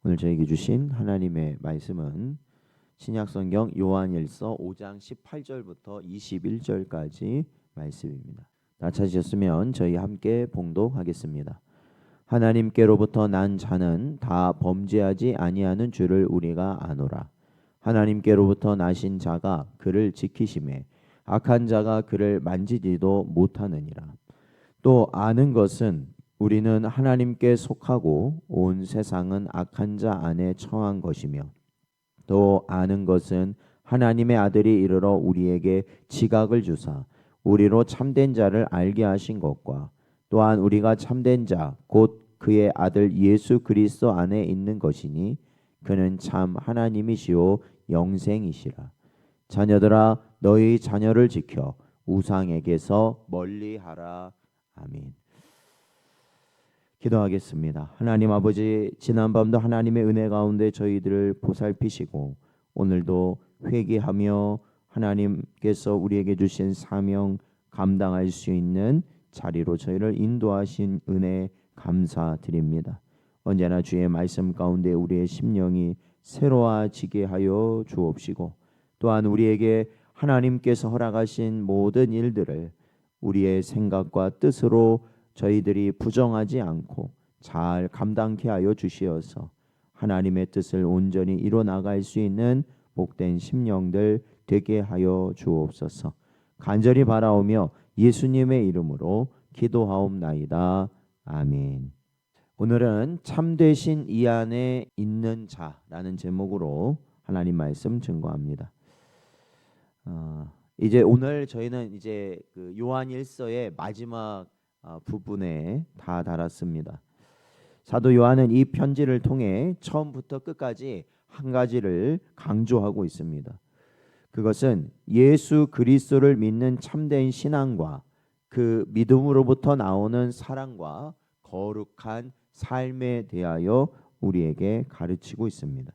오늘 저에게 주신 하나님의 말씀은 신약성경 요한일서 5장 18절부터 21절까지 말씀입니다. 다 찾으셨으면 저희 함께 봉독하겠습니다. 하나님께로부터 난 자는 다 범죄하지 아니하는 줄을 우리가 아노라. 하나님께로부터 나신 자가 그를 지키심에 악한 자가 그를 만지지도 못하느니라. 또 아는 것은 우리는 하나님께 속하고 온 세상은 악한 자 안에 처한 것이며, 또 아는 것은 하나님의 아들이 이르러 우리에게 지각을 주사 우리로 참된 자를 알게 하신 것과, 또한 우리가 참된 자 곧 그의 아들 예수 그리스도 안에 있는 것이니 그는 참 하나님이시오 영생이시라. 자녀들아, 너희 자녀를 지켜 우상에게서 멀리하라. 아멘. 기도하겠습니다. 하나님 아버지, 지난밤도 하나님의 은혜 가운데 저희들을 보살피시고 오늘도 회개하며 하나님께서 우리에게 주신 사명 감당할 수 있는 자리로 저희를 인도하신 은혜 감사드립니다. 언제나 주의 말씀 가운데 우리의 심령이 새로워지게 하여 주옵시고, 또한 우리에게 하나님께서 허락하신 모든 일들을 우리의 생각과 뜻으로 저희들이 부정하지 않고 잘 감당케 하여 주시어서 하나님의 뜻을 온전히 이뤄나갈 수 있는 복된 심령들 되게 하여 주옵소서. 간절히 바라오며 예수님의 이름으로 기도하옵나이다. 아멘. 오늘은 참되신 이 안에 있는 자라는 제목으로 하나님 말씀 증거합니다. 이제 오늘 저희는 이제 그 요한일서의 마지막 부분에 다 달았습니다. 사도 요한은 이 편지를 통해 처음부터 끝까지 한 가지를 강조하고 있습니다. 그것은 예수 그리스도를 믿는 참된 신앙과 그 믿음으로부터 나오는 사랑과 거룩한 삶에 대하여 우리에게 가르치고 있습니다.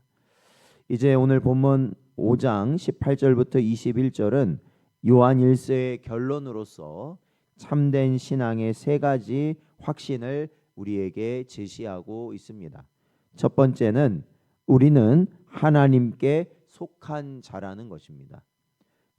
이제 오늘 본문 5장 18절부터 21절은 요한일서의 결론으로서 참된 신앙의 세 가지 확신을 우리에게 제시하고 있습니다. 첫 번째는 우리는 하나님께 속한 자라는 것입니다.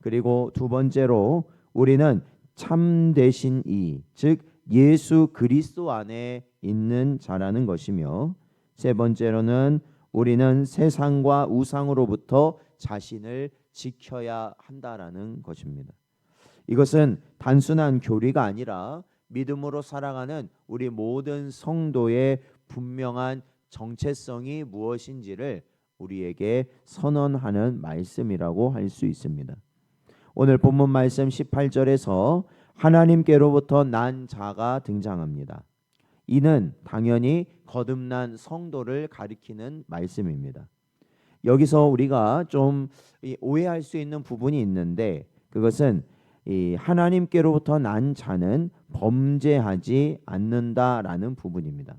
그리고 두 번째로 우리는 참되신 이, 즉 예수 그리스도 안에 있는 자라는 것이며, 세 번째로는 우리는 세상과 우상으로부터 자신을 지켜야 한다라는 것입니다. 이것은 단순한 교리가 아니라 믿음으로 살아가는 우리 모든 성도의 분명한 정체성이 무엇인지를 우리에게 선언하는 말씀이라고 할 수 있습니다. 오늘 본문 말씀 18절에서 하나님께로부터 난 자가 등장합니다. 이는 당연히 거듭난 성도를 가리키는 말씀입니다. 여기서 우리가 좀 오해할 수 있는 부분이 있는데, 그것은 이 하나님께로부터 난 자는 범죄하지 않는다라는 부분입니다.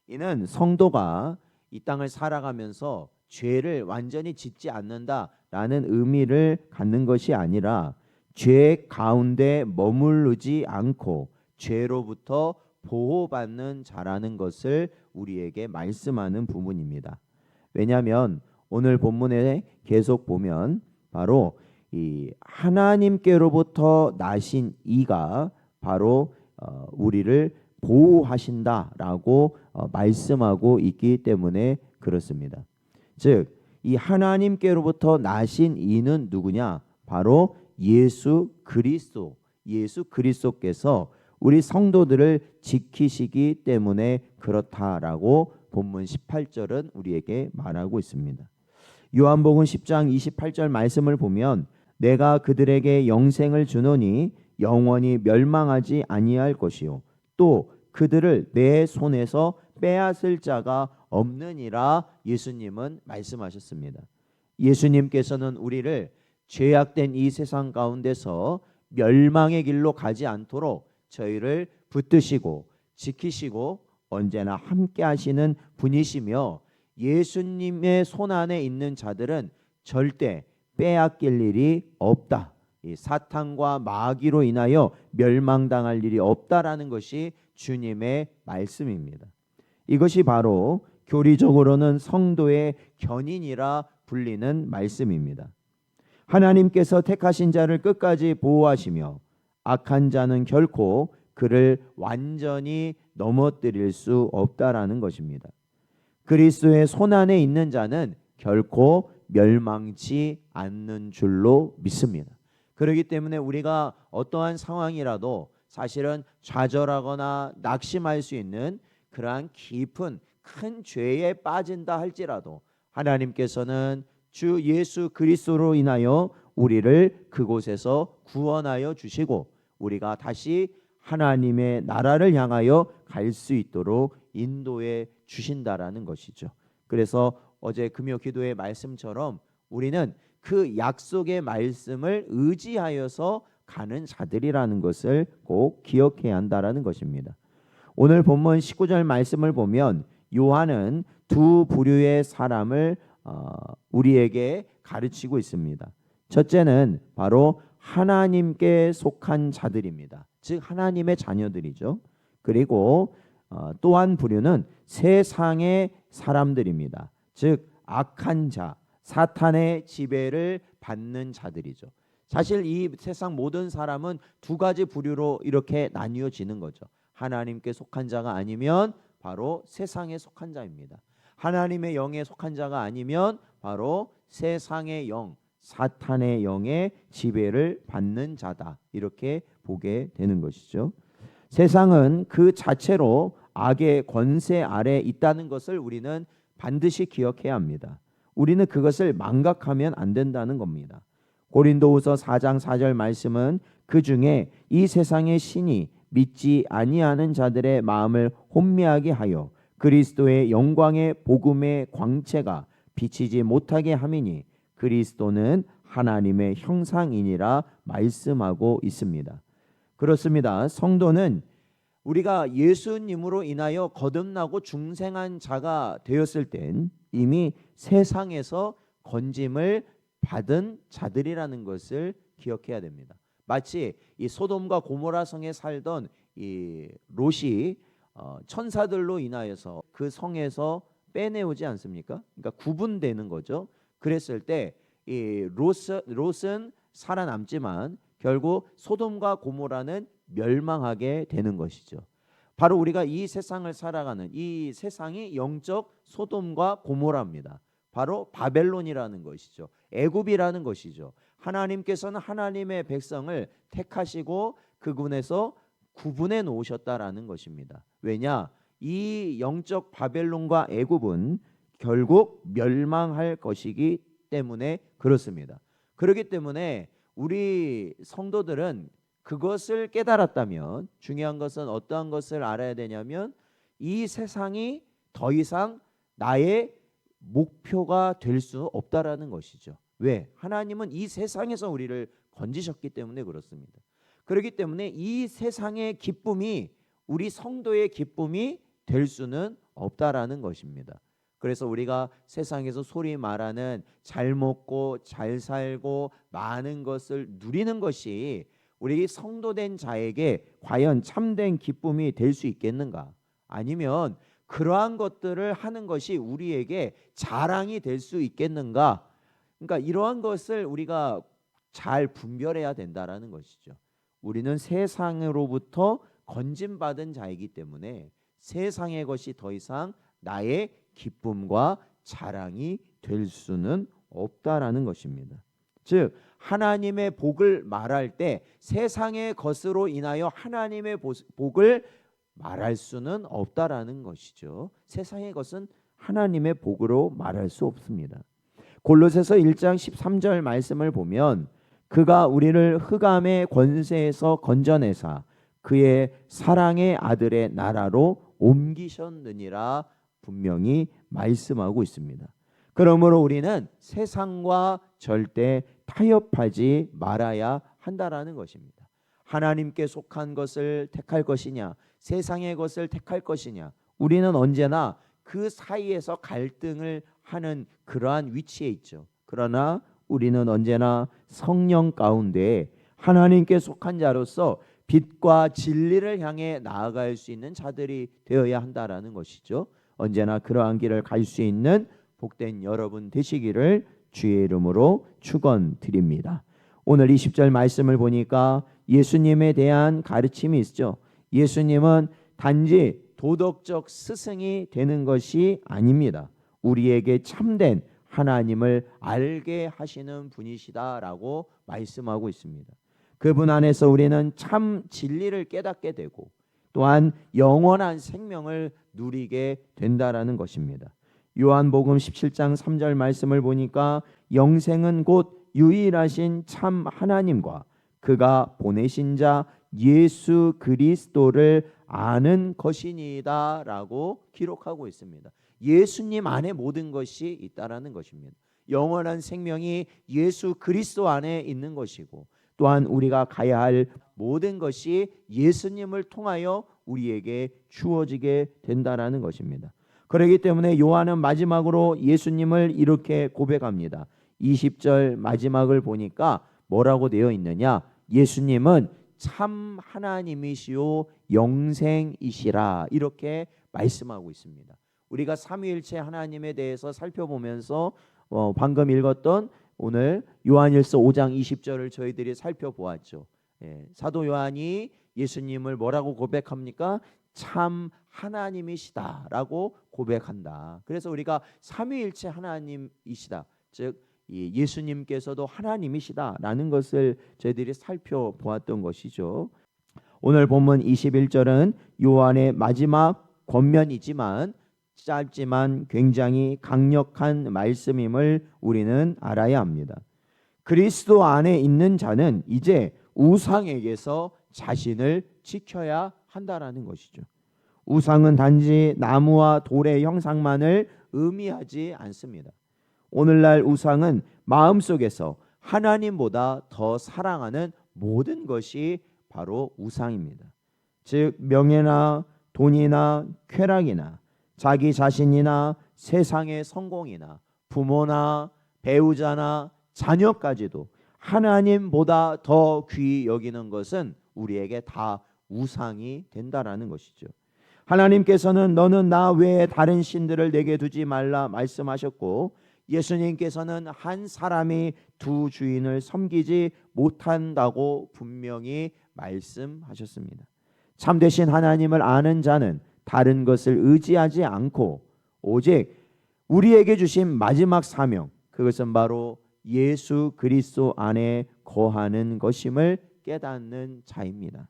이는 성도가 이 땅을 살아가면서 죄를 완전히 짓지 않는다라는 의미를 갖는 것이 아니라 죄 가운데 머무르지 않고 죄로부터 보호받는 자라는 것을 우리에게 말씀하는 부분입니다. 왜냐하면 오늘 본문에 계속 보면 바로 이 하나님께로부터 나신 이가 바로 우리를 보호하신다라고 말씀하고 있기 때문에 그렇습니다. 즉, 이 하나님께로부터 나신 이는 누구냐? 바로 예수 그리스도, 예수 그리스도께서 우리 성도들을 지키시기 때문에 그렇다라고 본문 18절은 우리에게 말하고 있습니다. 요한복음 10장 28절 말씀을 보면 내가 그들에게 영생을 주노니 영원히 멸망하지 아니할 것이요 또 그들을 내 손에서 빼앗을 자가 없느니라 예수님은 말씀하셨습니다. 예수님께서는 우리를 죄악된 이 세상 가운데서 멸망의 길로 가지 않도록 저희를 붙드시고 지키시고 언제나 함께 하시는 분이시며, 예수님의 손 안에 있는 자들은 절대 빼앗길 일이 없다. 이 사탄과 마귀로 인하여 멸망당할 일이 없다라는 것이 주님의 말씀입니다. 이것이 바로 교리적으로는 성도의 견인이라 불리는 말씀입니다. 하나님께서 택하신 자를 끝까지 보호하시며 악한 자는 결코 그를 완전히 넘어뜨릴 수 없다라는 것입니다. 그리스도의 손안에 있는 자는 결코 멸망치 않는 줄로 믿습니다. 그렇기 때문에 우리가 어떠한 상황이라도 사실은 좌절하거나 낙심할 수 있는 그러한 깊은 큰 죄에 빠진다 할지라도 하나님께서는 주 예수 그리스도로 인하여 우리를 그곳에서 구원하여 주시고 우리가 다시 하나님의 나라를 향하여 갈 수 있도록 인도해 주신다라는 것이죠. 그래서 어제 금요 기도의 말씀처럼 우리는 그 약속의 말씀을 의지하여서 가는 자들이라는 것을 꼭 기억해야 한다라는 것입니다. 오늘 본문 19절 말씀을 보면 요한은 두 부류의 사람을 우리에게 가르치고 있습니다. 첫째는 바로 하나님께 속한 자들입니다. 즉 하나님의 자녀들이죠. 그리고 또 한 부류는 세상의 사람들입니다. 즉 악한 자, 사탄의 지배를 받는 자들이죠. 사실 이 세상 모든 사람은 두 가지 부류로 이렇게 나뉘어지는 거죠. 하나님께 속한 자가 아니면 바로 세상에 속한 자입니다. 하나님의 영에 속한 자가 아니면 바로 세상의 영, 사탄의 영의 지배를 받는 자다. 이렇게 보게 되는 것이죠. 세상은 그 자체로 악의 권세 아래 있다는 것을 우리는 반드시 기억해야 합니다. 우리는 그것을 망각하면 안 된다는 겁니다. 고린도후서 4장 4절 말씀은 그 중에 이 세상의 신이 믿지 아니하는 자들의 마음을 혼미하게 하여 그리스도의 영광의 복음의 광채가 비치지 못하게 함이니 그리스도는 하나님의 형상이니라 말씀하고 있습니다. 그렇습니다. 성도는 우리가 예수님으로 인하여 거듭나고 중생한 자가 되었을 땐 이미 세상에서 건짐을 받은 자들이라는 것을 기억해야 됩니다. 마치 이 소돔과 고모라 성에 살던 이 롯이 천사들로 인하여서 그 성에서 빼내오지 않습니까? 그러니까 구분되는 거죠. 그랬을 때 이 롯은 살아남지만 결국 소돔과 고모라는 멸망하게 되는 것이죠. 바로 우리가 이 세상을 살아가는 이 세상이 영적 소돔과 고모라입니다. 바로 바벨론이라는 것이죠. 애굽이라는 것이죠. 하나님께서는 하나님의 백성을 택하시고 그분에서 구분해 놓으셨다라는 것입니다. 왜냐? 이 영적 바벨론과 애굽은 결국 멸망할 것이기 때문에 그렇습니다. 그렇기 때문에 우리 성도들은 그것을 깨달았다면 중요한 것은 어떠한 것을 알아야 되냐면 이 세상이 더 이상 나의 목표가 될 수 없다라는 것이죠. 왜? 하나님은 이 세상에서 우리를 건지셨기 때문에 그렇습니다. 그렇기 때문에 이 세상의 기쁨이 우리 성도의 기쁨이 될 수는 없다라는 것입니다. 그래서 우리가 세상에서 소리 말하는 잘 먹고 잘 살고 많은 것을 누리는 것이 우리 성도된 자에게 과연 참된 기쁨이 될 수 있겠는가? 아니면 그러한 것들을 하는 것이 우리에게 자랑이 될 수 있겠는가? 그러니까 이러한 것을 우리가 잘 분별해야 된다라는 것이죠. 우리는 세상으로부터 건짐받은 자이기 때문에 세상의 것이 더 이상 나의 기쁨과 자랑이 될 수는 없다라는 것입니다. 즉 하나님의 복을 말할 때 세상의 것으로 인하여 하나님의 복을 말할 수는 없다라는 것이죠. 세상의 것은 하나님의 복으로 말할 수 없습니다. 골로새서 1장 13절 말씀을 보면 그가 우리를 흑암의 권세에서 건져내사 그의 사랑의 아들의 나라로 옮기셨느니라 분명히 말씀하고 있습니다. 그러므로 우리는 세상과 절대 타협하지 말아야 한다라는 것입니다. 하나님께 속한 것을 택할 것이냐 세상의 것을 택할 것이냐 우리는 언제나 그 사이에서 갈등을 하는 그러한 위치에 있죠. 그러나 우리는 언제나 성령 가운데 하나님께 속한 자로서 빛과 진리를 향해 나아갈 수 있는 자들이 되어야 한다라는 것이죠. 언제나 그러한 길을 갈 수 있는 복된 여러분 되시기를 주의 이름으로 축원드립니다. 오늘 20절 말씀을 보니까 예수님에 대한 가르침이 있죠. 예수님은 단지 도덕적 스승이 되는 것이 아닙니다. 우리에게 참된 하나님을 알게 하시는 분이시다라고 말씀하고 있습니다. 그분 안에서 우리는 참 진리를 깨닫게 되고 또한 영원한 생명을 누리게 된다라는 것입니다. 요한복음 17장 3절 말씀을 보니까 영생은 곧 유일하신 참 하나님과 그가 보내신 자 예수 그리스도를 아는 것이니이다 라고 기록하고 있습니다. 예수님 안에 모든 것이 있다라는 것입니다. 영원한 생명이 예수 그리스도 안에 있는 것이고 또한 우리가 가야 할 모든 것이 예수님을 통하여 우리에게 주어지게 된다라는 것입니다. 그렇기 때문에 요한은 마지막으로 예수님을 이렇게 고백합니다. 20절 마지막을 보니까 뭐라고 되어 있느냐? 예수님은 참 하나님이시요 영생이시라 이렇게 말씀하고 있습니다. 우리가 삼위일체 하나님에 대해서 살펴보면서 방금 읽었던 오늘 요한일서 5장 20절을 저희들이 살펴보았죠. 사도 요한이 예수님을 뭐라고 고백합니까? 참 하나님이시다라고 고백한다. 그래서 우리가 삼위일체 하나님이시다, 즉 예수님께서도 하나님이시다라는 것을 저희들이 살펴보았던 것이죠. 오늘 본문 21절은 요한의 마지막 권면이지만 짧지만 굉장히 강력한 말씀임을 우리는 알아야 합니다. 그리스도 안에 있는 자는 이제 우상에게서 자신을 지켜야 한다라는 것이죠. 우상은 단지 나무와 돌의 형상만을 의미하지 않습니다. 오늘날 우상은 마음속에서 하나님보다 더 사랑하는 모든 것이 바로 우상입니다. 즉 명예나 돈이나 쾌락이나 자기 자신이나 세상의 성공이나 부모나 배우자나 자녀까지도 하나님보다 더 귀히 여기는 것은 우리에게 다 우상이 된다라는 것이죠. 하나님께서는 너는 나 외에 다른 신들을 내게 두지 말라 말씀하셨고 예수님께서는 한 사람이 두 주인을 섬기지 못한다고 분명히 말씀하셨습니다. 참되신 하나님을 아는 자는 다른 것을 의지하지 않고 오직 우리에게 주신 마지막 사명, 그것은 바로 예수 그리스도 안에 거하는 것임을 깨닫는 자입니다.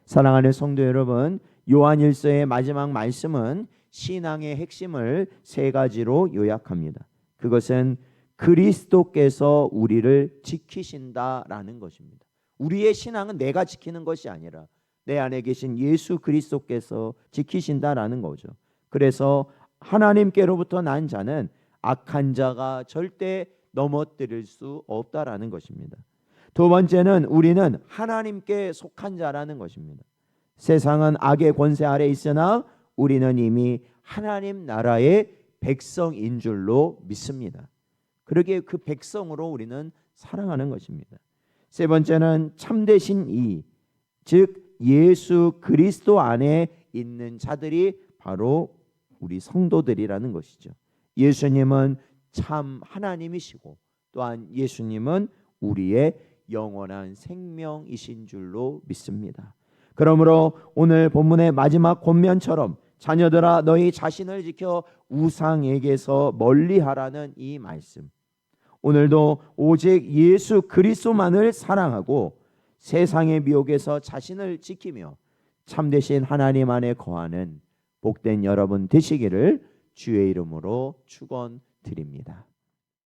사랑하는 성도 여러분, 요한일서의 마지막 말씀은 신앙의 핵심을 세 가지로 요약합니다. 그것은 그리스도께서 우리를 지키신다라는 것입니다. 우리의 신앙은 내가 지키는 것이 아니라 내 안에 계신 예수 그리스도께서 지키신다라는 거죠. 그래서 하나님께로부터 난 자는 악한 자가 절대 넘어뜨릴 수 없다라는 것입니다. 두 번째는 우리는 하나님께 속한 자라는 것입니다. 세상은 악의 권세 아래 있으나 우리는 이미 하나님 나라의 백성인 줄로 믿습니다. 그러기에 그 백성으로 우리는 살아가는 것입니다. 세 번째는 참되신 이, 즉 예수 그리스도 안에 있는 자들이 바로 우리 성도들이라는 것이죠. 예수님은 참 하나님이시고 또한 예수님은 우리의 영원한 생명이신 줄로 믿습니다. 그러므로 오늘 본문의 마지막 권면처럼 자녀들아 너희 자신을 지켜 우상에게서 멀리하라는 이 말씀, 오늘도 오직 예수 그리스도만을 사랑하고 세상의 미혹에서 자신을 지키며 참되신 하나님 안에 거하는 복된 여러분 되시기를 주의 이름으로 축원드립니다.